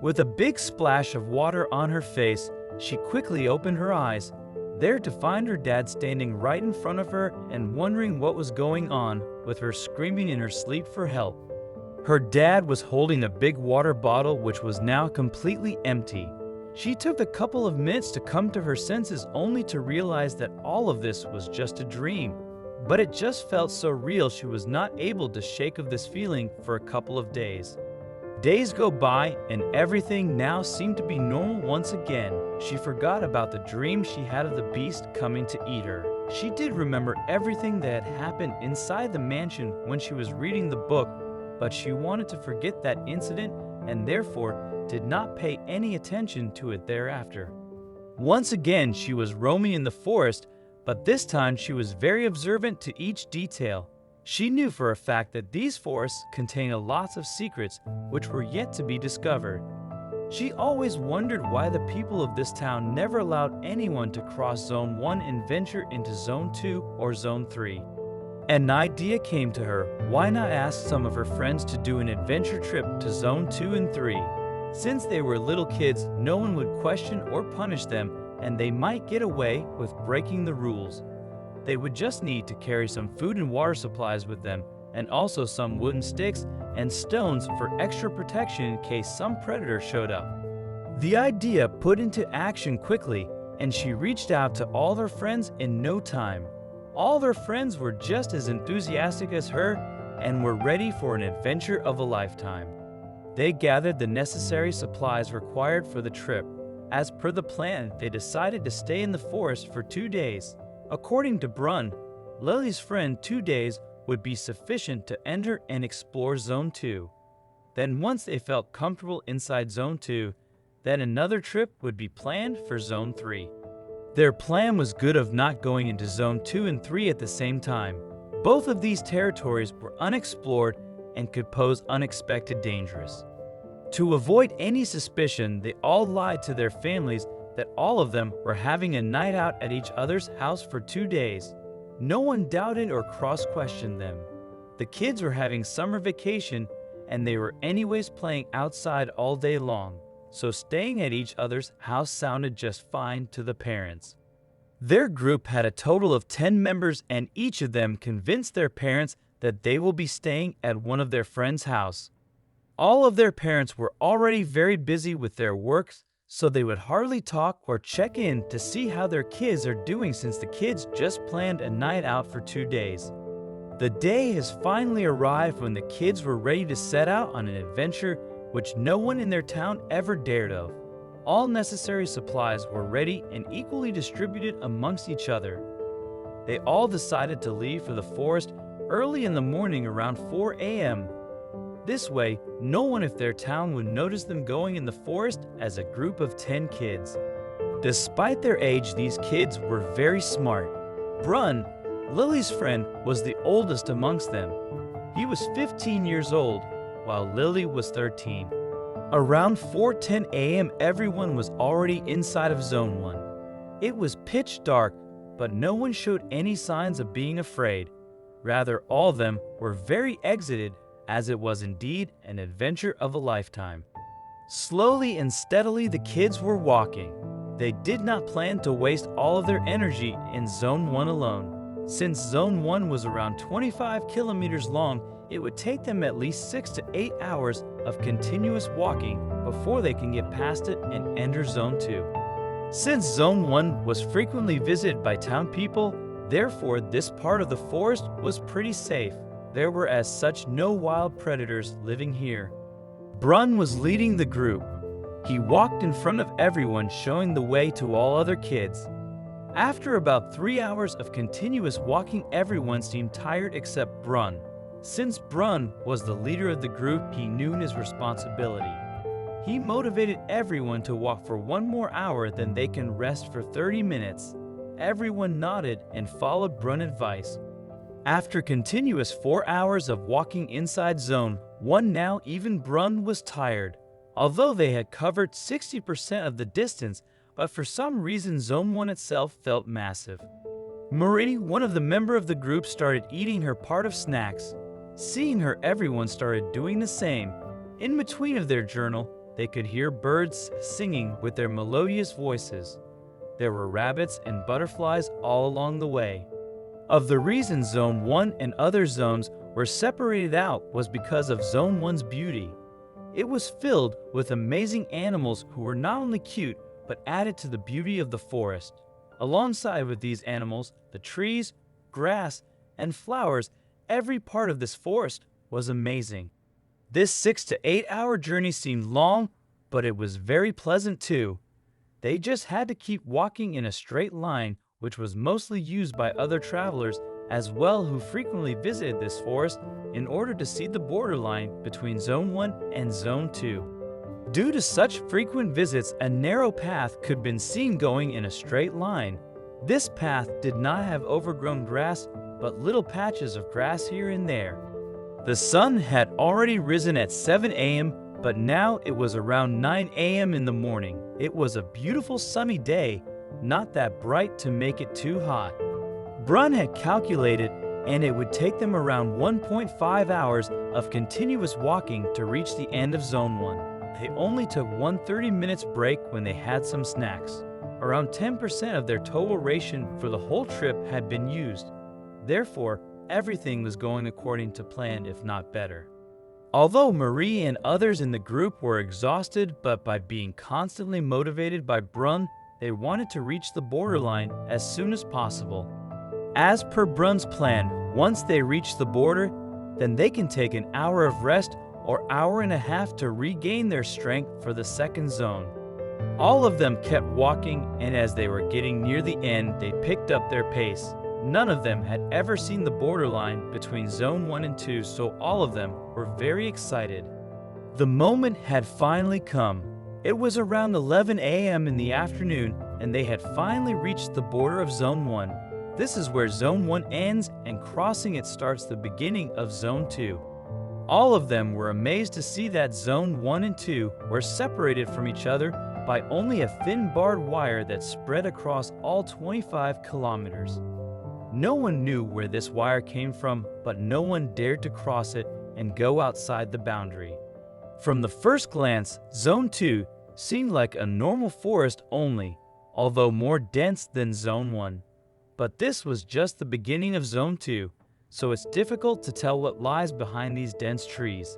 With a big splash of water on her face, she quickly opened her eyes, there to find her dad standing right in front of her and wondering what was going on, with her screaming in her sleep for help. Her dad was holding a big water bottle which was now completely empty. She took a couple of minutes to come to her senses, only to realize that all of this was just a dream. But it just felt so real she was not able to shake of this feeling for a couple of days. Days go by and everything now seemed to be normal once again. She forgot about the dream she had of the beast coming to eat her. She did remember everything that had happened inside the mansion when she was reading the book, but she wanted to forget that incident and therefore did not pay any attention to it thereafter. Once again she was roaming in the forest, but this time she was very observant to each detail. She knew for a fact that these forests contained lots of secrets which were yet to be discovered. She always wondered why the people of this town never allowed anyone to cross Zone 1 and venture into Zone 2 or Zone 3. An idea came to her. Why not ask some of her friends to do an adventure trip to Zone 2 and 3? Since they were little kids, no one would question or punish them, and they might get away with breaking the rules. They would just need to carry some food and water supplies with them, and also some wooden sticks and stones for extra protection in case some predator showed up. The idea put into action quickly, and she reached out to all their friends in no time. All their friends were just as enthusiastic as her and were ready for an adventure of a lifetime. They gathered the necessary supplies required for the trip. As per the plan, they decided to stay in the forest for 2 days. According to Brun, Lily's friend, 2 days would be sufficient to enter and explore Zone 2. Then once they felt comfortable inside Zone 2, then another trip would be planned for Zone 3. Their plan was good of not going into Zone 2 and 3 at the same time. Both of these territories were unexplored and could pose unexpected dangers. To avoid any suspicion, they all lied to their families that all of them were having a night out at each other's house for 2 days. No one doubted or cross-questioned them. The kids were having summer vacation and they were anyways playing outside all day long, so staying at each other's house sounded just fine to the parents. Their group had a total of 10 members and each of them convinced their parents that they will be staying at one of their friends' house. All of their parents were already very busy with their works, so they would hardly talk or check in to see how their kids are doing since the kids just planned a night out for 2 days. The day has finally arrived when the kids were ready to set out on an adventure which no one in their town ever dared of. All necessary supplies were ready and equally distributed amongst each other. They all decided to leave for the forest early in the morning around 4 a.m. This way, no one in their town would notice them going in the forest as a group of 10 kids. Despite their age, these kids were very smart. Brun, Lily's friend, was the oldest amongst them. He was 15 years old, while Lily was 13. Around 4:10 a.m., everyone was already inside of Zone 1. It was pitch dark, but no one showed any signs of being afraid. Rather, all of them were very excited, as it was indeed an adventure of a lifetime. Slowly and steadily the kids were walking. They did not plan to waste all of their energy in Zone 1 alone. Since Zone 1 was around 25 kilometers long, it would take them at least 6 to 8 hours of continuous walking before they can get past it and enter Zone 2. Since Zone 1 was frequently visited by town people, therefore this part of the forest was pretty safe. There were as such no wild predators living here. Brun was leading the group. He walked in front of everyone, showing the way to all other kids. After about 3 hours of continuous walking, everyone seemed tired except Brun. Since Brun was the leader of the group, he knew his responsibility. He motivated everyone to walk for 1 more hour, then they can rest for 30 minutes. Everyone nodded and followed Brun's advice. After continuous 4 hours of walking inside Zone 1 now, even Brun was tired. Although they had covered 60% of the distance, but for some reason Zone 1 itself felt massive. Marie, one of the members of the group, started eating her part of snacks. Seeing her, everyone started doing the same. In between of their journal, they could hear birds singing with their melodious voices. There were rabbits and butterflies all along the way. Of the reason Zone 1 and other zones were separated out was because of Zone 1's beauty. It was filled with amazing animals who were not only cute, but added to the beauty of the forest. Alongside with these animals, the trees, grass, and flowers, every part of this forest was amazing. This 6 to 8 hour journey seemed long, but it was very pleasant too. They just had to keep walking in a straight line, which was mostly used by other travelers as well who frequently visited this forest in order to see the borderline between Zone 1 and Zone 2. Due to such frequent visits, a narrow path could be seen going in a straight line. This path did not have overgrown grass, but little patches of grass here and there. The sun had already risen at 7 a.m., but now it was around 9 a.m. in the morning. It was a beautiful sunny day, not that bright to make it too hot. Brun had calculated, and it would take them around 1.5 hours of continuous walking to reach the end of Zone 1. They only took one 30-minute break when they had some snacks. Around 10% of their total ration for the whole trip had been used. Therefore, everything was going according to plan, if not better. Although Marie and others in the group were exhausted, but by being constantly motivated by Brun, they wanted to reach the borderline as soon as possible. As per Brun's plan, once they reach the border, then they can take an hour of rest or hour and a half to regain their strength for the second zone. All of them kept walking, and as they were getting near the end, they picked up their pace. None of them had ever seen the borderline between Zone 1 and 2, so all of them were very excited. The moment had finally come. It was around 11 a.m. in the afternoon, and they had finally reached the border of Zone 1. This is where Zone 1 ends, and crossing it starts the beginning of Zone 2. All of them were amazed to see that Zone 1 and 2 were separated from each other by only a thin barbed wire that spread across all 25 kilometers. No one knew where this wire came from, but no one dared to cross it and go outside the boundary. From the first glance, Zone 2 seemed like a normal forest only, although more dense than Zone 1. But this was just the beginning of Zone 2, so it's difficult to tell what lies behind these dense trees.